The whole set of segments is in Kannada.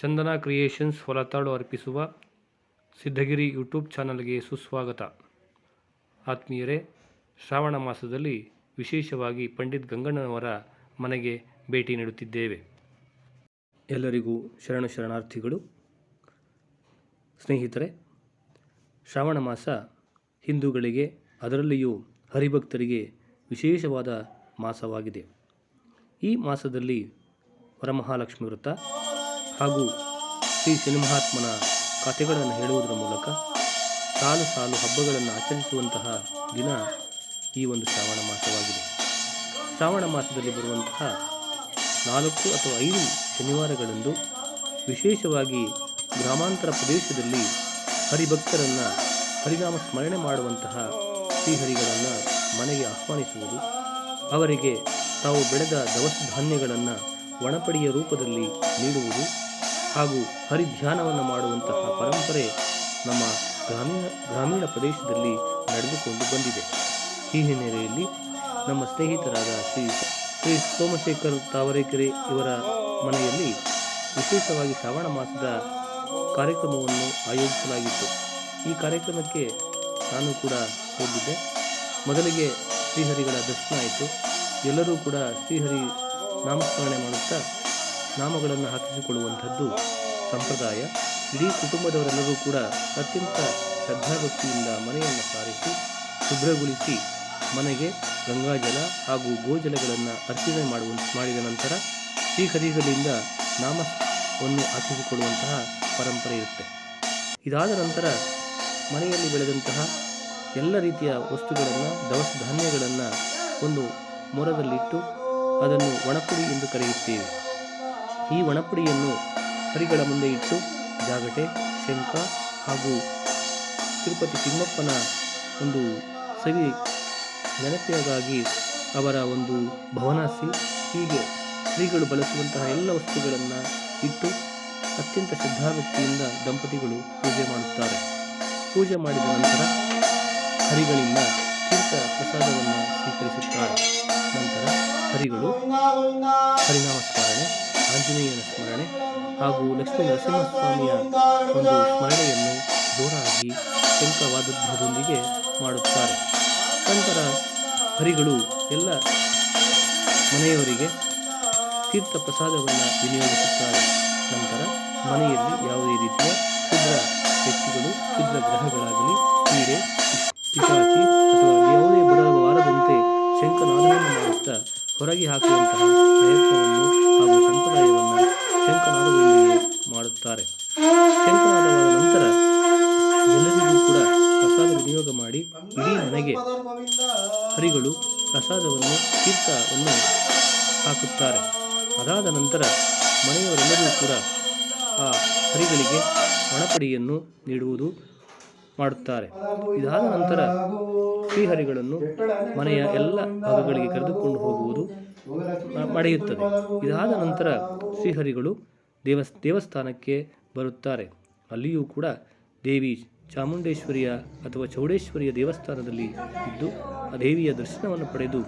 ಚಂದನಾ ಕ್ರಿಯೇಷನ್ಸ್ ಹೊಲತಾಳು ಅರ್ಪಿಸುವ ಸಿದ್ಧಗಿರಿ ಯೂಟ್ಯೂಬ್ ಚಾನಲ್ಗೆ ಸುಸ್ವಾಗತ. ಆತ್ಮೀಯರೇ, ಶ್ರಾವಣ ಮಾಸದಲ್ಲಿ ವಿಶೇಷವಾಗಿ ಪಂಡಿತ್ ಗಂಗಣ್ಣನವರ ಮನೆಗೆ ಭೇಟಿ ನೀಡುತ್ತಿದ್ದೇವೆ. ಎಲ್ಲರಿಗೂ ಶರಣಾರ್ಥಿಗಳು. ಸ್ನೇಹಿತರೆ, ಶ್ರಾವಣ ಮಾಸ ಹಿಂದೂಗಳಿಗೆ, ಅದರಲ್ಲಿಯೂ ಹರಿಭಕ್ತರಿಗೆ ವಿಶೇಷವಾದ ಮಾಸವಾಗಿದೆ. ಈ ಮಾಸದಲ್ಲಿ ವರಮಹಾಲಕ್ಷ್ಮಿ ವ್ರತ ಹಾಗೂ ಶ್ರೀ ಶನಿ ಮಹಾತ್ಮನ ಕಥೆಗಳನ್ನು ಹೇಳುವುದರ ಮೂಲಕ ಸಾಲು ಸಾಲು ಹಬ್ಬಗಳನ್ನು ಆಚರಿಸುವಂತಹ ದಿನ ಈ ಒಂದು ಶ್ರಾವಣ ಮಾಸವಾಗಿದೆ. ಶ್ರಾವಣ ಮಾಸದಲ್ಲಿ ಬರುವಂತಹ 4 ಅಥವಾ 5 ಶನಿವಾರಗಳಂದು ವಿಶೇಷವಾಗಿ ಗ್ರಾಮಾಂತರ ಪ್ರದೇಶದಲ್ಲಿ ಹರಿಭಕ್ತರನ್ನು ಹರಿನಾಮ ಸ್ಮರಣೆ ಮಾಡುವಂತಹ ಶ್ರೀಹರಿಗಳನ್ನು ಮನೆಗೆ ಆಹ್ವಾನಿಸುವುದು, ಅವರಿಗೆ ತಾವು ಬೆಳೆದ ದವಸ ಧಾನ್ಯಗಳನ್ನು ಒಣಪಡಿಯ ರೂಪದಲ್ಲಿ ನೀಡುವುದು ಹಾಗೂ ಹರಿಧ್ಯಾನವನ್ನು ಮಾಡುವಂತಹ ಪರಂಪರೆ ನಮ್ಮ ಗ್ರಾಮೀಣ ಪ್ರದೇಶದಲ್ಲಿ ನಡೆದುಕೊಂಡು ಬಂದಿದೆ. ಈ ಹಿನ್ನೆಲೆಯಲ್ಲಿ ನಮ್ಮ ಸ್ನೇಹಿತರಾದ ಶ್ರೀ ಸೋಮಶೇಖರ್ ತಾವರೆಕೆರೆ ಇವರ ಮನೆಯಲ್ಲಿ ವಿಶೇಷವಾಗಿ ಶ್ರಾವಣ ಮಾಸದ ಕಾರ್ಯಕ್ರಮವನ್ನು ಆಯೋಜಿಸಲಾಗಿತ್ತು. ಈ ಕಾರ್ಯಕ್ರಮಕ್ಕೆ ನಾನು ಕೂಡ ಹೋಗಿದ್ದೆ. ಮೊದಲಿಗೆ ಶ್ರೀಹರಿಗಳ ದರ್ಶನ ಆಯಿತು. ಎಲ್ಲರೂ ಕೂಡ ಶ್ರೀಹರಿ ನಾಮಸ್ಮರಣೆ ಮಾಡುತ್ತಾ ನಾಮಗಳನ್ನು ಹಾಕಿಸಿಕೊಳ್ಳುವಂಥದ್ದು ಸಂಪ್ರದಾಯ. ಇಡೀ ಕುಟುಂಬದವರೆಲ್ಲರೂ ಕೂಡ ಅತ್ಯಂತ ಶ್ರದ್ಧಾಭಕ್ತಿಯಿಂದ ಮನೆಯನ್ನು ಸಾರಿಸಿ ಶುಭ್ರಗೊಳಿಸಿ ಮನೆಗೆ ಗಂಗಾಜಲ ಹಾಗೂ ಗೋಜಲಗಳನ್ನು ಅರ್ಪಣೆ ಮಾಡಿದ ನಂತರ ಶ್ರೀಹರಿಗಳಿಂದ ನಾಮವನ್ನು ಹಾಕಿಸಿಕೊಳ್ಳುವಂತಹ ಪರಂಪರೆ ಇರುತ್ತೆ. ಇದಾದ ನಂತರ ಮನೆಯಲ್ಲಿ ಬೆಳೆದಂತಹ ಎಲ್ಲ ರೀತಿಯ ವಸ್ತುಗಳನ್ನು, ದವಸ ಧಾನ್ಯಗಳನ್ನು ಒಂದು ಮೊರದಲ್ಲಿಟ್ಟು ಅದನ್ನು ಒಣಪುಡಿ ಎಂದು ಕರೆಯುತ್ತೇವೆ. ಈ ಒಣಪುಡಿಯನ್ನು ಹರಿಗಳ ಮುಂದೆ ಇಟ್ಟು ಜಾಗಟೆ, ಶಂಖ ಹಾಗೂ ತಿರುಪತಿ ತಿಮ್ಮಪ್ಪನ ಒಂದು ಸವಿ ನೆನಪಿಗಾಗಿ ಅವರ ಒಂದು ಭವನಾಸಿ, ಹೀಗೆ ಶ್ರೀಗಳು ಬಳಸುವಂತಹ ಎಲ್ಲ ವಸ್ತುಗಳನ್ನು ಇಟ್ಟು ಅತ್ಯಂತ ಶ್ರದ್ಧಾಭಕ್ತಿಯಿಂದ ದಂಪತಿಗಳು ಪೂಜೆ ಮಾಡುತ್ತಾರೆ. ಪೂಜೆ ಮಾಡಿದ ನಂತರ ಹರಿಗಳಿಂದ ತೀರ್ಥ ಪ್ರಸಾದವನ್ನು ಸ್ವೀಕರಿಸುತ್ತಾರೆ. ನಂತರ ಹರಿಗಳು ಹರಿನಾಮ ಸ್ಮರಣೆ, ಆಂಜನೇಯನ ಸ್ಮರಣೆ ಹಾಗೂ ಲಕ್ಷ್ಮೀ ನರಸಿಂಹಸ್ವಾಮಿಯ ಒಂದು ಸ್ಮರಣೆಯನ್ನು ಜೋರಾಗಿ ಶಂಖವಾದ್ಯದೊಂದಿಗೆ ಮಾಡುತ್ತಾರೆ. ನಂತರ ಹರಿಗಳು ಎಲ್ಲ ಮನೆಯವರಿಗೆ ತೀರ್ಥ ಪ್ರಸಾದವನ್ನು ವಿನಿಯೋಗಿಸುತ್ತಾರೆ. ನಂತರ ಮನೆಯಲ್ಲಿ ಯಾವುದೇ ರೀತಿಯ ಕ್ಷುದ್ರ ವ್ಯಕ್ತಿಗಳು, ಕ್ಷುದ್ರ ಗ್ರಹಗಳಾಗಲಿ, ಕೀಡೆ, ಪಿಶಾಚಿ ಅಥವಾ ಯಾವುದೇ ಬರಬಾರದಂತೆ ಶಂಖನಾದವನ್ನು ಮಾಡುತ್ತಾ ಹೊರಗೆ ಹಾಕುವಂತಹ ಪ್ರಯತ್ನವನ್ನು ಹಾಗೂ ಸಂಪ್ರದಾಯವನ್ನು ಶಂಖನಾದದೊಂದಿಗೆ ಮಾಡುತ್ತಾರೆ. ಶಂಖನಾದವಾದ ನಂತರ ಎಲ್ಲರಿಗೂ ಕೂಡ ಪ್ರಸಾದ ವಿನಿಯೋಗ ಮಾಡಿ ಇಡೀ ಮನೆಗೆ ಹರಿಗಳು ಪ್ರಸಾದವನ್ನು, ತೀರ್ಥವನ್ನು ಹಾಕುತ್ತಾರೆ. ಅದಾದ ನಂತರ ಮನೆಯವರೆಲ್ಲರೂ ಕೂಡ ಆ ಹರಿಗಳಿಗೆ ಒಣಪಡಿಯನ್ನು ನೀಡುವುದು ಮಾಡುತ್ತಾರೆ. ಇದಾದ ನಂತರ ಶ್ರೀಹರಿಗಳನ್ನು ಮನೆಯ ಎಲ್ಲ ಭಾಗಗಳಿಗೆ ಕರೆದುಕೊಂಡು ಹೋಗುವುದು ನಡೆಯುತ್ತದೆ. ಇದಾದ ನಂತರ ಶ್ರೀಹರಿಗಳು ದೇವಸ್ಥಾನಕ್ಕೆ ಬರುತ್ತಾರೆ. ಅಲ್ಲಿಯೂ ಕೂಡ ದೇವಿ ಚಾಮುಂಡೇಶ್ವರಿಯ ಅಥವಾ ಚೌಡೇಶ್ವರಿಯ ದೇವಸ್ಥಾನದಲ್ಲಿ ಇದ್ದು ಆ ದೇವಿಯ ದರ್ಶನವನ್ನು ಪಡೆದು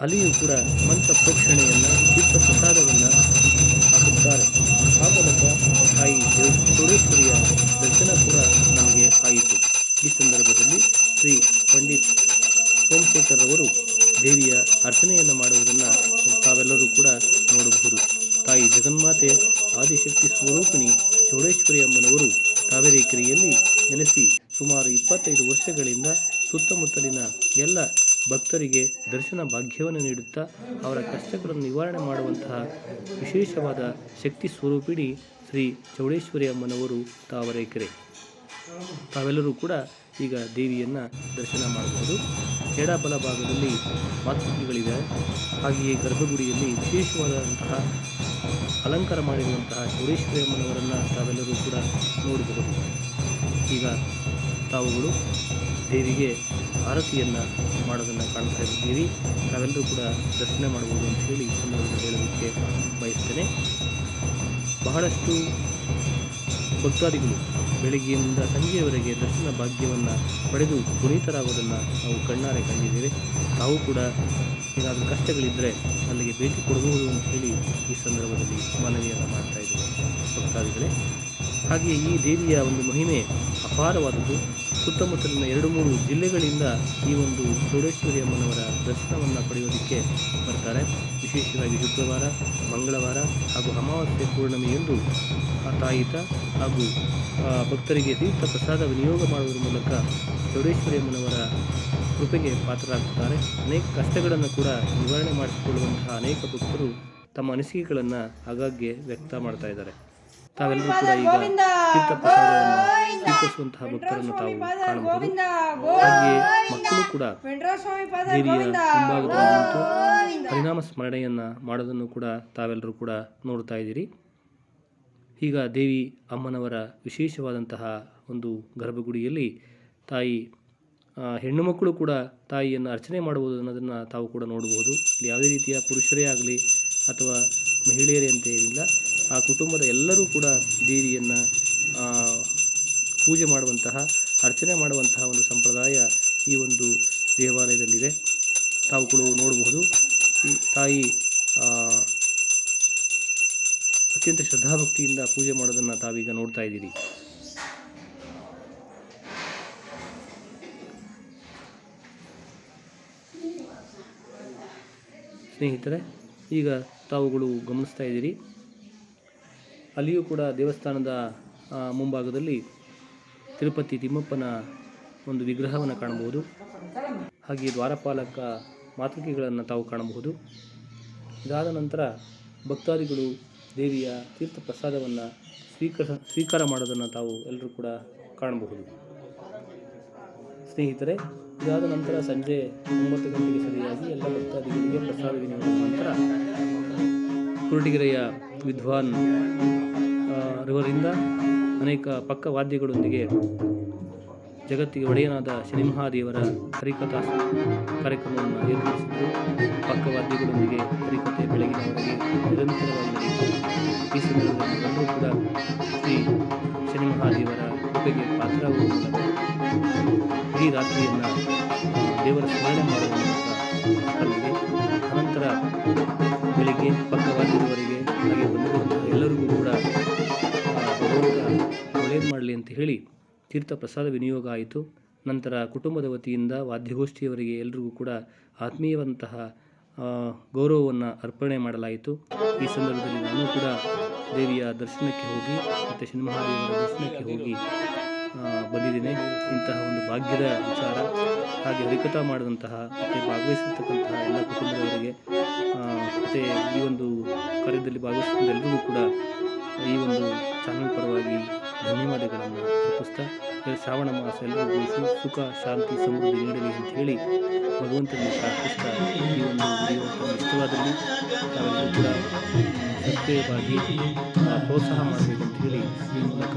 ಅಲ್ಲಿಯೂ ಕೂಡ ಮಂತ್ರ ಪ್ರೋಕ್ಷಣೆಯನ್ನು, ತೀರ್ಥ ಪ್ರಸಾದವನ್ನು ಹಾಕುತ್ತಾರೆ. ಆ ಮೂಲಕ ತಾಯಿ ಚೌಡೇಶ್ವರಿಯ ದರ್ಶನ ಕೂಡ ನಮಗೆ ಆಯಿತು. ಈ ಸಂದರ್ಭದಲ್ಲಿ ಶ್ರೀ ಪಂಡಿತ್ ಸೋಮಶೇಖರ್ ಅವರು ದೇವಿಯ ಅರ್ಚನೆಯನ್ನು ಮಾಡುವುದನ್ನು ತಾವೆಲ್ಲರೂ ಕೂಡ ನೋಡಬಹುದು. ತಾಯಿ ಜಗನ್ಮಾತೆ ಆದಿಶಕ್ತಿ ಸ್ವರೂಪಿಣಿ ಚೌಡೇಶ್ವರಿ ಅಮ್ಮನವರು ತಾವರೆಕೆರೆಯಲ್ಲಿ ನೆಲೆಸಿ ಸುಮಾರು 25 ವರ್ಷಗಳಿಂದ ಸುತ್ತಮುತ್ತಲಿನ ಎಲ್ಲ ಭಕ್ತರಿಗೆ ದರ್ಶನ ಭಾಗ್ಯವನ್ನು ನೀಡುತ್ತಾ ಅವರ ಕಷ್ಟಗಳನ್ನು ನಿವಾರಣೆ ಮಾಡುವಂತಹ ವಿಶೇಷವಾದ ಶಕ್ತಿ ಸ್ವರೂಪಿಣಿ ಶ್ರೀ ಚೌಡೇಶ್ವರಿ ಅಮ್ಮನವರು ತಾವರೆಕೆರೆ. ತಾವೆಲ್ಲರೂ ಕೂಡ ಈಗ ದೇವಿಯನ್ನು ದರ್ಶನ ಮಾಡಬಹುದು. ಎಡಬಲ ಭಾಗದಲ್ಲಿ ಮಾತೃಗಳಿವೆ. ಹಾಗೆಯೇ ಗರ್ಭಗುಡಿಯಲ್ಲಿ ವಿಶೇಷವಾದಂತಹ ಅಲಂಕಾರ ಮಾಡಿರುವಂತಹ ಚೌಡೇಶ್ವರಿ ಅಮ್ಮನವರನ್ನು ತಾವೆಲ್ಲರೂ ಕೂಡ ನೋಡಬಹುದು. ಈಗ ತಾವುಗಳು ದೇವಿಗೆ ಆರತಿಯನ್ನು ಮಾಡೋದನ್ನು ಕಾಣ್ತಾ ಇದ್ದೀವಿ. ತಾವೆಲ್ಲರೂ ಕೂಡ ದರ್ಶನ ಮಾಡ್ಬೋದು ಅಂತ ಹೇಳಿ ಈ ಸಂದರ್ಭದಲ್ಲಿ ಹೇಳೋದಕ್ಕೆ ಬಯಸ್ತೇನೆ. ಬಹಳಷ್ಟು ಭಕ್ತಾದಿಗಳು ಬೆಳಗ್ಗೆಯಿಂದ ಸಂಜೆಯವರೆಗೆ ದರ್ಶನ ಭಾಗ್ಯವನ್ನು ಪಡೆದು ಪುನೀತರಾಗುವುದನ್ನು ನಾವು ಕಣ್ಣಾರೆ ಕಂಡಿದ್ದೇವೆ. ತಾವು ಕೂಡ ಏನಾದರೂ ಕಷ್ಟಗಳಿದ್ದರೆ ಅಲ್ಲಿಗೆ ಭೇಟಿ ಕೊಡಬಹುದು ಅಂತ ಹೇಳಿ ಈ ಸಂದರ್ಭದಲ್ಲಿ ಮನವಿಯನ್ನು ಮಾಡ್ತಾ ಇದ್ದೇವೆ. ಭಕ್ತಾದಿಗಳೇ. ಹಾಗೆಯೇ ಈ ದೇವಿಯ ಒಂದು ಮಹಿಮೆ ಅಪಾರವಾದದ್ದು. ಸುತ್ತಮುತ್ತಲಿನ 2-3 ಜಿಲ್ಲೆಗಳಿಂದ ಈ ಒಂದು ಚೌಡೇಶ್ವರಿ ಅಮ್ಮನವರ ದರ್ಶನವನ್ನು ಪಡೆಯೋದಕ್ಕೆ ಬರ್ತಾರೆ. ವಿಶೇಷವಾಗಿ ಶುಕ್ರವಾರ, ಮಂಗಳವಾರ ಹಾಗೂ ಅಮಾವಾಸ್ಯೆ ಪೂರ್ಣಿಮೆಯಂದು ಆ ತಾಯಿತ ಹಾಗೂ ಭಕ್ತರಿಗೆ ತೀರ್ಥ ಪ್ರಸಾದ ವಿನಿಯೋಗ ಮಾಡುವುದರ ಮೂಲಕ ಚೌಡೇಶ್ವರಿ ಅಮ್ಮನವರ ಕೃಪೆಗೆ ಪಾತ್ರರಾಗುತ್ತಾರೆ. ಅನೇಕ ಕಷ್ಟಗಳನ್ನು ಕೂಡ ನಿವಾರಣೆ ಮಾಡಿಸಿಕೊಳ್ಳುವಂತಹ ಅನೇಕ ಭಕ್ತರು ತಮ್ಮ ಅನಿಸಿಕೆಗಳನ್ನು ಆಗಾಗ್ಗೆ ವ್ಯಕ್ತ ಮಾಡ್ತಾ ಇದ್ದಾರೆ. ತಾವೆಲ್ಲರೂ ಕೂಡ ಈಗ ತೀರ್ಥ ಪ್ರಸಾದವನ್ನು ಸ್ವೀಕರಿಸುವಂತಹ ಭಕ್ತರನ್ನು ತಾವು ಕಾಣಬಹುದು. ಹಾಗೆಯೇ ಮಕ್ಕಳು ಕೂಡ ದೇವಿಯ ಮುಂಭಾಗದಲ್ಲಿ ನಿಂತು ಪರಿಣಾಮ ಸ್ಮರಣೆಯನ್ನು ಮಾಡೋದನ್ನು ಕೂಡ ತಾವೆಲ್ಲರೂ ಕೂಡ ನೋಡ್ತಾ ಇದ್ದೀರಿ. ಈಗ ದೇವಿ ಅಮ್ಮನವರ ವಿಶೇಷವಾದಂತಹ ಒಂದು ಗರ್ಭಗುಡಿಯಲ್ಲಿ ತಾಯಿ ಹೆಣ್ಣು ಮಕ್ಕಳು ಕೂಡ ತಾಯಿಯನ್ನು ಅರ್ಚನೆ ಮಾಡುವುದು ಅನ್ನೋದನ್ನು ತಾವು ಕೂಡ ನೋಡಬಹುದು. ಇಲ್ಲಿ ಯಾವುದೇ ರೀತಿಯ ಪುರುಷರೇ ಆಗಲಿ ಅಥವಾ ಮಹಿಳೆಯರೇ ಅಂತ ಏನಿಲ್ಲ, ಆ ಕುಟುಂಬದ ಎಲ್ಲರೂ ಕೂಡ ದೇವಿಯನ್ನು ಪೂಜೆ ಮಾಡುವಂತಹ, ಅರ್ಚನೆ ಮಾಡುವಂತಹ ಒಂದು ಸಂಪ್ರದಾಯ ಈ ಒಂದು ದೇವಾಲಯದಲ್ಲಿದೆ. ತಾವುಗಳು ನೋಡಬಹುದು. ಈ ತಾಯಿ ಅತ್ಯಂತ ಶ್ರದ್ಧಾಭಕ್ತಿಯಿಂದ ಪೂಜೆ ಮಾಡೋದನ್ನು ತಾವೀಗ ನೋಡ್ತಾ ಇದ್ದೀರಿ. ಸ್ನೇಹಿತರೆ, ಈಗ ತಾವುಗಳು ಗಮನಿಸ್ತಾ ಇದ್ದೀರಿ, ಅಲ್ಲಿಯೂ ಕೂಡ ದೇವಸ್ಥಾನದ ಮುಂಭಾಗದಲ್ಲಿ ತಿರುಪತಿ ತಿಮ್ಮಪ್ಪನ ಒಂದು ವಿಗ್ರಹವನ್ನು ಕಾಣಬಹುದು. ಹಾಗೆಯೇ ದ್ವಾರಪಾಲಕ ಮಾತೃಕೆಗಳನ್ನು ತಾವು ಕಾಣಬಹುದು. ಇದಾದ ನಂತರ ಭಕ್ತಾದಿಗಳು ದೇವಿಯ ತೀರ್ಥ ಪ್ರಸಾದವನ್ನು ಸ್ವೀಕಾರ ಮಾಡೋದನ್ನು ತಾವು ಎಲ್ಲರೂ ಕೂಡ ಕಾಣಬಹುದು. ಸ್ನೇಹಿತರೆ, ಇದಾದ ನಂತರ ಸಂಜೆ 9 ಗಂಟೆಗೆ ಸರಿಯಾಗಿ ಎಲ್ಲ ಭಕ್ತಾದಿಗಳಿಗೆ ಪ್ರಸಾದ ವಿನಿಯೋಗದ ನಂತರ ಕುರುಟಿಗೆರೆಯ ವಿದ್ವಾನ್ ರವರಿಂದ ಅನೇಕ ಪಕ್ಕ ವಾದ್ಯಗಳೊಂದಿಗೆ ಜಗತ್ತಿಗೆ ಒಡೆಯನಾದ ಶನಿಮಹಾದೇವರ ಹರಿಕಥಾ ಕಾರ್ಯಕ್ರಮವನ್ನು ಏರ್ಪಡಿಸಿದ್ದು, ಪಕ್ಕವಾದ್ಯಗಳೊಂದಿಗೆ ಹರಿಕಥೆ ಬೆಳಗಿನವರೆಗೆ ನಿರಂತರವಾಗಿ ನಡೆಯಿತು. ಈ ಸಂದರ್ಭದಲ್ಲಿ ಎಲ್ಲರೂ ಕೂಡ ಶ್ರೀ ಶನಿಮಹಾದೇವರ ಕೃಪೆಗೆ ಪಾತ್ರರಾಗುವ ಮೂಲಕ ಇಡೀ ರಾತ್ರಿಯನ್ನು ದೇವರ ಸ್ಮರಣೆ ಮಾಡುವ ಮೂಲಕ ಕಳೆದಿದೆ. ಅನಂತರ ಬೆಳಿಗ್ಗೆ ಪಕ್ಕವಾದ್ಯದವರೆಗೆ ಹಾಗೆ ಬಂದಿರುವಂತಹ ಎಲ್ಲರಿಗೂ ಕೂಡ ಭಗವಂತ ಒಳ್ಳೆಯದು ಮಾಡಲಿ ಅಂತ ಹೇಳಿ ತೀರ್ಥ ಪ್ರಸಾದ ವಿನಿಯೋಗ ಆಯಿತು. ನಂತರ ಕುಟುಂಬದ ವತಿಯಿಂದ ವಾದ್ಯಗೋಷ್ಠಿಯವರಿಗೆ ಎಲ್ಲರಿಗೂ ಕೂಡ ಆತ್ಮೀಯವಂತಹ ಗೌರವವನ್ನು ಅರ್ಪಣೆ ಮಾಡಲಾಯಿತು. ಈ ಸಂದರ್ಭದಲ್ಲಿ ನಾನು ಕೂಡ ದೇವಿಯ ದರ್ಶನಕ್ಕೆ ಹೋಗಿ ಮತ್ತು ಶನಿಮಹಾದೇವರ ದರ್ಶನಕ್ಕೆ ಹೋಗಿ ಬಂದಿದ್ದೇನೆ. ಇಂತಹ ಒಂದು ಭಾಗ್ಯದ ವಿಚಾರ. ಹಾಗೆ ಹರಿಕಥಾ ಮಾಡಿದಂತಹ ಮತ್ತು ಭಾಗವಹಿಸಿರ್ತಕ್ಕಂತಹ ಎಲ್ಲ ಕುಟುಂಬದವರಿಗೆ ಮತ್ತು ಈ ಒಂದು ಕಾರ್ಯದಲ್ಲಿ ಭಾಗವಹಿಸಿದ ಎಲ್ಲರಿಗೂ ಕೂಡ ಈ ಒಂದು ಚಾನಲ್ ಪರವಾಗಿ ಧನ್ಯವಾದಗಳನ್ನು ಅರ್ಪಿಸ್ತಾ, ಶ್ರಾವಣ ಮಾಸ ಎಲ್ಲರಿಗೂ ಸುಖ, ಶಾಂತಿ, ಸಮೃದ್ಧಿ ನೀಡಲಿ ಅಂತ ಹೇಳಿ ಭಗವಂತನಿಗೆ ಪ್ರಾರ್ಥಿಸ್ತಾ ಈ ಒಂದು ವಿಡಿಯೋ ಇಷ್ಟವಾದಲ್ಲಿ ತಾವೆಲ್ಲರೂ ಕೂಡ ಸಕ್ರಿಯವಾಗಿ ಪ್ರೋತ್ಸಾಹ ಮಾಡಬೇಕಂತ ಹೇಳಿ ಈ ಮೂಲಕ